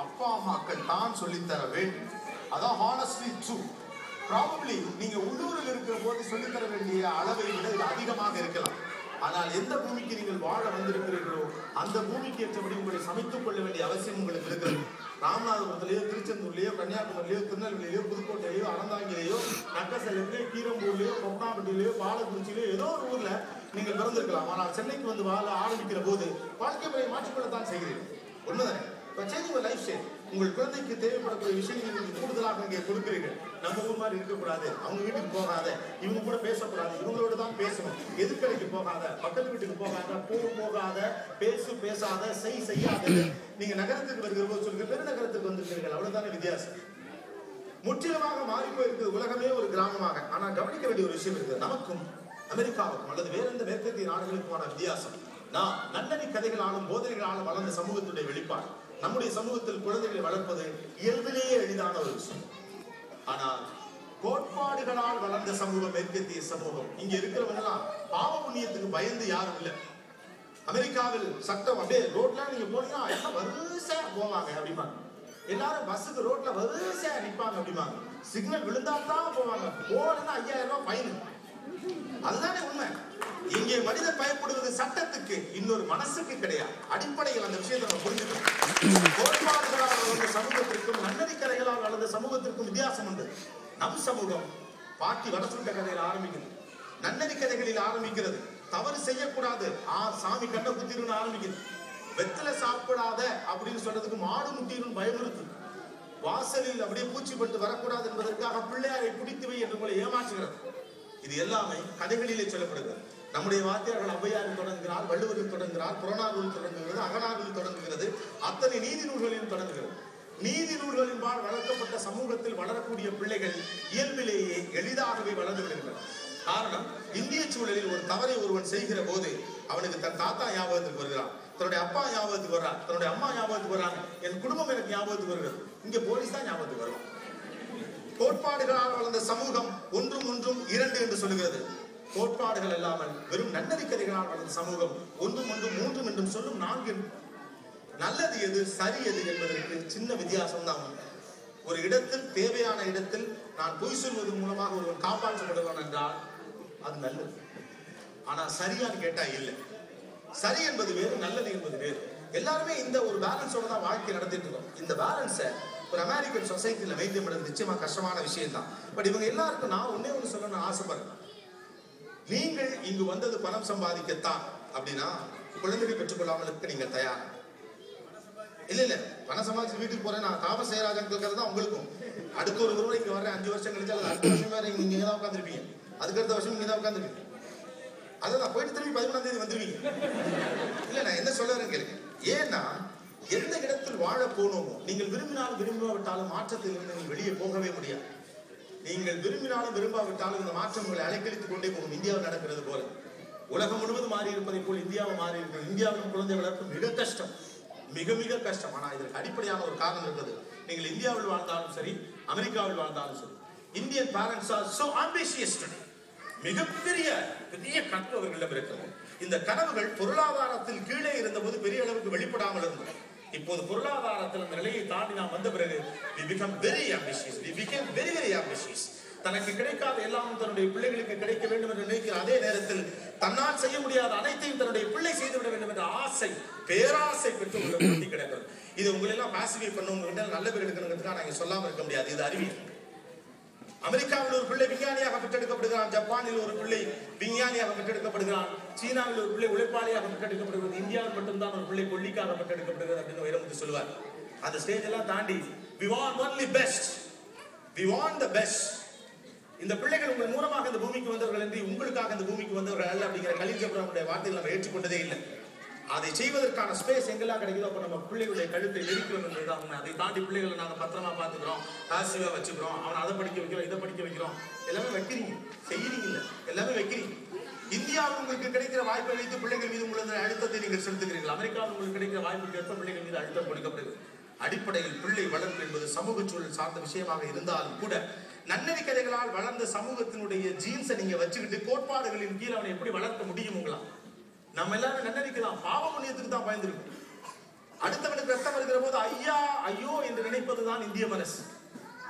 அப்பா அம்மாக்கள் தான் சொல்லித்தர வேண்டும். அதான் ஹானஸ்ட்லி ட்ரூ. ப்ராபப்லி நீங்க உள்ளூரில் இருக்கிற போது சொல்லித்தர வேண்டிய அளவை விட இது அதிகமாக இருக்கலாம். ஆனால் எந்த பூமிக்கு நீங்கள் வாழ வந்திருக்கிறீர்களோ அந்த பூமிக்கு ஏற்றபடி உங்களை சமைத்துக் கொள்ள வேண்டிய அவசியம் உங்களுக்கு இருக்கிறது. ராமநாதபுரத்திலேயோ, திருச்செந்தூர்லயோ, கன்னியாகுமரியிலயோ, திருநெல்வேலியிலோ, புதுக்கோட்டையிலோ, அறந்தாங்கிலேயோ, நக்கசலையிலோ, கீரம்பூர்லயோ, கொப்பனாப்பட்டியிலோ, பாலக்குறிச்சியிலோ ஏதோ ஒரு ஊர்ல நீங்கள் பிறந்திருக்கலாம். ஆனால் சென்னைக்கு வந்து வாழ ஆரம்பிக்கிற போது வாழ்க்கை முறையை மாற்றிக்கொள்ளத்தான் செய்கிறீர்கள். உண்மைதானே? லைஃப் ஸ்டைல் உங்கள் குழந்தைக்கு தேவைப்படக்கூடிய விஷயங்களை நீங்கள் கூடுதலாக இங்கே கொடுக்கிறீர்கள். நம்ம ஊர் மாதிரி இருக்கக்கூடாது, அவங்க வீட்டுக்கு போகாத, இவங்க கூட பேசக்கூடாது, இவங்களோட தான் பேசணும், எதிர்கடைக்கு போகாத, பக்கத்து வீட்டுக்கு போகாத, போகாத, பேசாத, செய்யாத. நீங்க நகரத்துக்கு வருகிற போது சொல்லுங்க, பெருநகரத்துக்கு வந்திருக்கிறீர்கள், அவ்வளவுதானே வித்தியாசம். முற்றிலுமாக மாறி போயிருக்கிறது உலகமே ஒரு கிராமமாக. ஆனால் கவனிக்க வேண்டிய ஒரு விஷயம் இருக்குது. நமக்கும் அமெரிக்காவுக்கும் அல்லது வேற எந்த மேற்கத்திய நாடுகளுக்குமான வித்தியாசம். நாம் நன்னறி கதைகளாலும் போதனைகளாலும் வளர்ந்த சமூகத்துடைய வெளிப்பாடு. நம்முடைய சமூகத்தில் குழந்தைகளை வளர்ப்பது இயல்பிலேயே எளிதான ஒரு விஷயம். ஆனால் கோட்பாடுகளால் வளர்ந்த சமூகம் மேற்கத்திய சமூகம். இங்க இருக்கிறவங்க எல்லாம் பாவ புண்ணியத்துக்கு பயந்து யாரும் இல்லை. அமெரிக்காவில் சட்டம் அப்படியே ரோட்ல நீங்க போனீங்கன்னா எல்லாம் வரிசையா போவாங்க அப்படிம்பாங்க. எல்லாரும் பஸ்ஸுக்கு ரோட்ல வரிசையா நிற்பாங்க அப்படிம்பாங்க. சிக்னல் விழுந்தாத்தான் போவாங்க, போனா 5000 ரூபாய் ஃபைன். அதுதானே உண்மை. இங்கே மனிதர் பயப்படுவது சட்டத்துக்கு, இன்னொரு மனசுக்கு கிடையாது. அடிப்படையில் அந்த விஷயத்தை நம்ம புரிஞ்சுக்கணும். கோட்பாடுகளால் வளர்ந்த சமூகத்திற்கும் நன்னறி கதைகளால் வளர்ந்த சமூகத்திற்கும் வித்தியாசம் உண்டு. நம் சமூகம் பாட்டி வடசுண்ட கதையில் ஆரம்பிக்கிறது, நன்னறி கதைகளில் ஆரம்பிக்கிறது. தவறு செய்யக்கூடாது, சாமி கண்ணை குத்திருன்னு ஆரம்பிக்கிறது. வெத்தலை சாப்பிடாத அப்படின்னு சொல்றதுக்கு மாடு முட்டிரும் பயமுறுத்து. வாசலில் அப்படியே பூச்சிப்பட்டு வரக்கூடாது என்பதற்காக பிள்ளையாரை குடித்து வை என்று உங்களை ஏமாற்றுகிறது. இது எல்லாமே கதைகளிலே சொல்லப்படுகிறது. நம்முடைய வாத்தியார்கள் ஔவையாரில் தொடங்குகிறார், வள்ளுவரில் தொடங்குகிறார், புறநானூரில் தொடங்குகிறது, அகநானூரில் தொடங்குகிறது, அத்தனை நீதி நூல்களிலும் தொடங்குகிறது. நீதி நூல்களின்பால் வளர்க்கப்பட்ட சமூகத்தில் வளரக்கூடிய பிள்ளைகள் இயல்பிலேயே எளிதாகவே வளர்ந்து விடுகின்றனர். காரணம், இந்திய சூழலில் ஒரு தவறை ஒருவன் செய்கிற போது அவனுக்கு தன் தாத்தா ஞாபகத்துக்கு வருகிறான், தன்னுடைய அப்பா ஞாபகத்துக்கு வர்றான், தன்னுடைய அம்மா ஞாபகத்துக்கு வர்றாங்க, என் குடும்பம் எனக்கு ஞாபகத்துக்கு வருகிறது. இங்க போலீஸ் தான் ஞாபகத்துக்கு வரும். கோட்பாடுகளால் வளர்ந்த சமூகம் ஒன்றும் ஒன்றும் 2 என்று சொல்லுகிறது. கோட்பாடுகள் இல்லாமல் வெறும் நன்னறி கதைகளால் வளர்ந்த சமூகம் ஒன்றும் ஒன்றும் 3 என்றும் சொல்லும் 4. நல்லது எது, சரி எது என்பதற்கு சின்ன வித்தியாசம் தான். ஒரு இடத்தில், தேவையான இடத்தில் நான் பொய் சொல்வதன் மூலமாக ஒருவன் காப்பாற்றப்படுவான் என்றால் அது நல்லது. ஆனா சரியான்னு கேட்டா இல்லை. சரி என்பது வேறு, நல்லது என்பது வேறு. எல்லாருமே இந்த ஒரு பேலன்ஸோட தான் வாழ்க்கை நடத்திட்டு இருக்கோம். இந்த பேலன்ஸை ஒரு அமெரிக்கன் சொசைட்டில மெயின்டைன் பண்றது நிச்சயமா கஷ்டமான விஷயம் தான். பட் இவங்க எல்லாருக்கும் நான் ஒன்னே ஒன்று சொல்லணும்னு ஆசைப்படுறேன். நீங்கள் இங்கு வந்தது பணம் சம்பாதிக்கத்தான் அப்படின்னா குழந்தைகள் பெற்றுக்கொள்ளாமல் இருக்க நீங்க தயார் இல்ல. பணம் சம்பாதிச்சு வீட்டுக்கு போறேன், நான் தாமஸ் ஜெயராஜன் தான் உங்களுக்கும். அடுத்த ஒரு முறை இங்க வர்றேன், 5 வருஷம் கழிச்சு அல்லது அடுத்த வருஷம் வேற நீங்க இங்கதான் உட்காந்துருப்பீங்க, அதுக்கடுத்த வருஷம் இங்கதான் உட்காந்துருப்பீங்க. அதான் போயிட்டு திரும்பி 11ஆம் தேதி வந்துருவீங்க. இல்ல, நான் என்ன சொல்ல வரேன் கேளுங்க. ஏன்னா எந்த இடத்தில் வாழ போனோமோ, நீங்கள் விரும்பினாலும் விரும்பாவிட்டாலும் மாற்றத்தில் இருந்து நீங்கள் வெளியே போகவே முடியாது. நீங்கள் விரும்பினாலும் விரும்பாவிட்டாலும் இந்த மாற்றம் உங்களை அலைக்கழித்துக் கொண்டே போகும். இந்தியாவில் நடக்கிறது போல உலகம் முழுவதும் மாறி இருப்பதை போல் இந்தியாவும் மாறி இருக்கிறது. இந்தியாவிலும் குழந்தை வளர்ப்பு மிக கஷ்டம், மிக மிக கஷ்டம். ஆனால் இதற்கு அடிப்படையான ஒரு காரணம் இருக்கிறது. நீங்கள் இந்தியாவில் வாழ்ந்தாலும் சரி, அமெரிக்காவில் வாழ்ந்தாலும் சரி, Indian parents are so ambitious today. மிகப்பெரிய பெரிய கனவு அவர்களிடம் இருக்கிறது. இந்த கனவுகள் பொருளாதாரத்தில் கீழே இருந்தபோது பெரிய அளவுக்கு வெளிப்படாமல் இருந்தது. இப்போது பொருளாதாரத்தில் அந்த நிலையை தாண்டி நாம் வந்த பிறகு we become very ambitious. We became very very ambitious. தனக்கு கிடைக்காத எல்லாம் தன்னுடைய பிள்ளைகளுக்கு கிடைக்க வேண்டும் என்று நினைக்கிற அதே நேரத்தில் தன்னால் செய்ய முடியாத அனைத்தையும் தன்னுடைய பிள்ளை செய்துவிட வேண்டும் என்ற ஆசை, பேராசை பெற்று உள்ள கிடக்கிறது. இது உங்களை எல்லாம் பாசிஃபை பண்ணுவங்க நல்ல பேர் எடுக்கணுங்கிறதுக்காக நாங்கள் சொல்லாமல் இருக்க முடியாது. இது அறிவியல். அமெரிக்காவில் ஒரு பிள்ளை விஞ்ஞானியாக பெற்றெடுக்கப்படுகிறான், ஜப்பானில் ஒரு பிள்ளை விஞ்ஞானியாக பெற்றெடுக்கப்படுகிறான், சீனாவில் ஒரு பிள்ளை உழைப்பாளியாக பெற்றெடுக்கப்படுகிறது, இந்தியாவில் மட்டும்தான் ஒரு பிள்ளை கொல்லிக்காக பெற்றெடுக்கப்படுகிறது அப்படின்னு வைரமுத்து சொல்லுவார். அந்த ஸ்டேஜ் எல்லாம் தாண்டி we want only best, we want the best. இந்த பிள்ளைகள் உங்கள் மூலமாக இந்த பூமிக்கு வந்தவர்கள் என்று உங்களுக்காக இந்த பூமிக்கு வந்தவர்கள் அல்ல அப்படிங்கிற கலீல் ஜிப்ரானுடைய வார்த்தைகள் நம்ம ஏற்றுக்கொண்டதே இல்லை. அதை செய்வதற்கான ஸ்பேஸ் எங்கெல்லாம் கிடைக்குதோ அப்போ நம்ம பிள்ளைகளுடைய கழுத்தை நெரிக்கிறோம் என்றுதான் உண்மை. அதை தாண்டி பிள்ளைகளை நாங்கள் பத்திரமா பார்த்துக்கிறோம், பாசிட்டிவா வச்சுக்கிறோம், அவனை அதை படிக்க வைக்கிறோம், இதை படிக்க வைக்கிறோம், எல்லாமே வைக்கிறீங்க, செய்யறீங்க இல்லை, எல்லாமே வைக்கிறீங்க. இந்தியாவில் உங்களுக்கு கிடைக்கிற வாய்ப்பை வைத்து பிள்ளைகள் மீது உங்களது அழுத்தத்தை நீங்கள் செலுத்துகிறீர்கள். அமெரிக்காவில் உங்களுக்கு கிடைக்கிற வாய்ப்புக்கு ஏற்ப பிள்ளைகள் மீது அழுத்தம் கொடுக்கப்படுகிறது. அடிப்படையில் பிள்ளை வளர்ப்பு என்பது சமூக சூழல் சார்ந்த விஷயமாக இருந்தாலும் கூட நன்னறி கதைகளால் வளர்ந்த சமூகத்தினுடைய ஜீன்ஸை நீங்க வச்சுக்கிட்டு கோட்பாடுகளின் கீழ் அவனை எப்படி வளர்க்க முடியும் உங்களா? நம்ம எல்லாரும் நன்னறிக்கலாம், பாவ புண்ணியத்துக்கு தான் பயந்துருக்கும். அடுத்தவனுக்கு ரத்தம் வருகிற போது ஐயா ஐயோ என்று நினைப்பதுதான் இந்திய மனசு.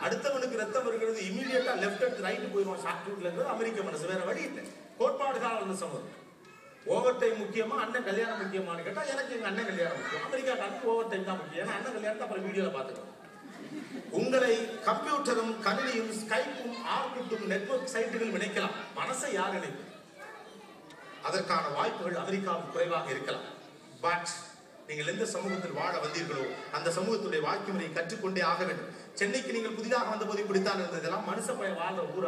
அடுத்தவனுக்கு ரத்தம் வருகிறது, இமீடியட்டா லெஃப்ட் எடுத்து ரைட்டு போயிடுவான் ஷார்ட்கட்ல இருக்கிறது அமெரிக்க மனசு. வேற வழி இல்லை. கோட்பாடுகால வந்த சமூகம். ஓவர் டைம் முக்கியமா அண்ணன் கல்யாணம் முக்கியமானு கேட்டா எனக்கு எங்க அண்ணன் கல்யாணம் முக்கியம். அமெரிக்காக்காரனுக்கு ஓவர் டைம் தான் முக்கியம். ஏன்னா அண்ணன் கல்யாணத்தை அப்புறம் வீடியோல பாத்துக்கலாம். உங்களை கம்ப்யூட்டரும் கணினியும் ஸ்கைப்பும் ஆர்குட்டும் நெட்வொர்க் சைட்டுகள் இணைக்கலாம். மனசை யார் இணைக்கும்? அதற்கான வாய்ப்புகள் அமெரிக்காவுக்கு குறைவாக இருக்கலாம். பட் நீங்கள் எந்த சமூகத்தில் வாழ வந்தீர்களோ அந்த சமூகத்துடைய வாழ்க்கை முறையை கற்றுக்கொண்டே ஆக வேண்டும். சென்னைக்கு நீங்கள் புதிதாக வந்த போது இப்படித்தான் இருந்தது. இதெல்லாம் மனுஷ பய வாழ்ற ஊர்.